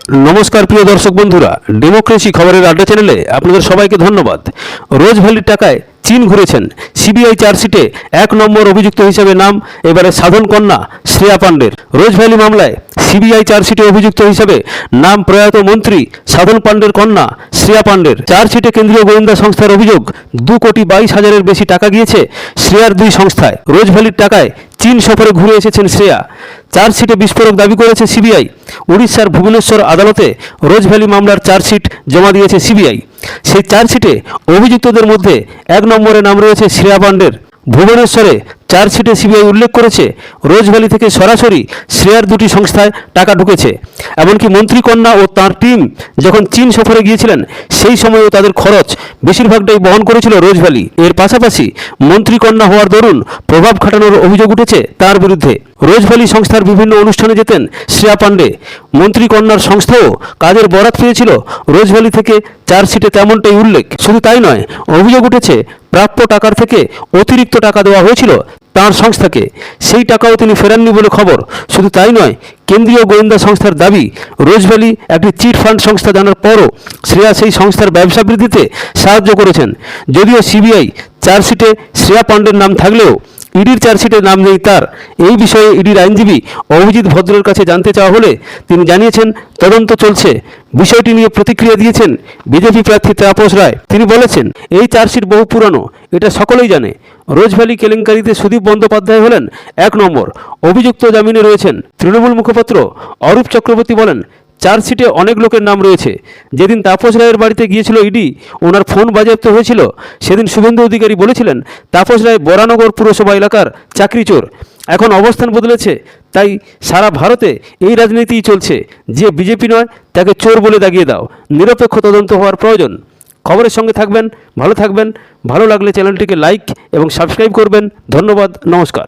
নমস্কার প্রিয় দর্শক বন্ধুরা, ডেমোক্রেসি খবরের আড্ডা চ্যানেলে আপনাদের সবাইকে ধন্যবাদ। রোজভ্যালির টাকায় চীন ঘুরেছেন। সিবিআই চার্জশিটে 1 নম্বর অভিযুক্ত হিসেবে নাম এবারে সাধন কন্যা শ্রেয়া পাণ্ডের। রোজভ্যালি মামলায় সিবিআই চার্জশিটে অভিযুক্ত হিসেবে নাম প্রয়াত মন্ত্রী সাধন পাণ্ডের কন্যা শ্রেয়া পাণ্ডের। চার্জশিটে কেন্দ্রীয় গোয়েন্দা সংস্থার অভিযোগ 2,22,000-এর বেশি টাকা গিয়েছে শ্রেয়ার দুই সংস্থায়। রোজভ্যালির টাকায় চীন সফরে ঘুরে এসেছেন শ্রেয়া। চার্জশিটে বিস্ফোরক দাবি করেছে সিবিআই। উড়িষ্যার ভুবনেশ্বর আদালতে রোজভ্যালি মামলার চার্জশিট জমা দিয়েছে সিবিআই। সেই চার্জশিটে অভিযুক্তদের মধ্যে 1 নম্বরে নাম রয়েছে শ্রেয়া পাণ্ডের। ভুবনেশ্বরে চার্জশিটে সিবিআই উল্লেখ করেছে রোজভ্যালি থেকে সরাসরি শ্রেয়ার দুটি সংস্থায় টাকা ঢুকেছে। এমনকি মন্ত্রীকন্যা ও তাঁর টিম যখন চীন সফরে গিয়েছিলেন সেই সময়ও তাদের খরচ বেশিরভাগটাই বহন করেছিল রোজভ্যালি। এর পাশাপাশি মন্ত্রীকন্যা হওয়ার দরুন প্রভাব খাটানোর অভিযোগ উঠেছে তার বিরুদ্ধে। রোজভ্যালি সংস্থার বিভিন্ন অনুষ্ঠানে যেতেন শ্রেয়া পাণ্ডে। মন্ত্রীকন্যার সংস্থাও কাজের বরাত পেয়েছিল রোজভ্যালি থেকে, চার্জশিটে তেমনটাই উল্লেখ। শুধু তাই নয়, অভিযোগ উঠেছে প্রাপ্য টাকার থেকে অতিরিক্ত টাকা দেওয়া হয়েছিল তাঁর সংস্থাকে, সেই টাকাও তিনি ফেরাননি বলে খবর। শুধু তাই নয়, কেন্দ্রীয় গোয়েন্দা সংস্থার দাবি রোজভ্যালি একটি চিট ফান্ড সংস্থা জানার পরও শ্রেয়া সেই সংস্থার ব্যবসা বৃদ্ধিতে সাহায্য করেছেন। যদিও সিবিআই চার্জশিটে শ্রেয়া পাণ্ডের নাম থাকলেও ইডির চার্জশিটে নাম নেই তার। এই বিষয়ে ইডির আইনজীবী অভিজিৎ ভদ্রের কাছে জানতে চাওয়া হলে তিনি জানিয়েছেন তদন্ত চলছে। বিষয়টি নিয়ে প্রতিক্রিয়া দিয়েছেন বিজেপি প্রার্থী তাপস রায়। তিনি বলেছেন, এই চার্জশিট বহু পুরানো, এটা সকলেই জানে। রোজভ্যালি কেলেঙ্কারিতে সুদীপ বন্দ্যোপাধ্যায় হলেন 1 নম্বর অভিযুক্ত, জামিনে রয়েছেন। তৃণমূল মুখপাত্র অরূপ চক্রবর্তী বলেন, চার্জশিটে অনেক লোকের নাম রয়েছে। যেদিন তাপস রায়ের বাড়িতে গিয়েছিল ইডি, ওনার ফোন বাজেয়াপ্ত হয়েছিল। সেদিন শুভেন্দু অধিকারী বলেছিলেন তাপস রায় বরানগর পুরসভা এলাকার চাকরি চোর। এখন অবস্থান বদলেছে, তাই সারা ভারতে এই রাজনীতিই চলছে। যে বিজেপি নয় তাকে চোর বলে দাগিয়ে দাও। নিরপেক্ষ তদন্ত হওয়ার প্রয়োজন। খবরের সঙ্গে থাকবেন, ভালো থাকবেন। ভালো লাগলে চ্যানেলটিকে লাইক এবং সাবস্ক্রাইব করবেন। ধন্যবাদ, নমস্কার।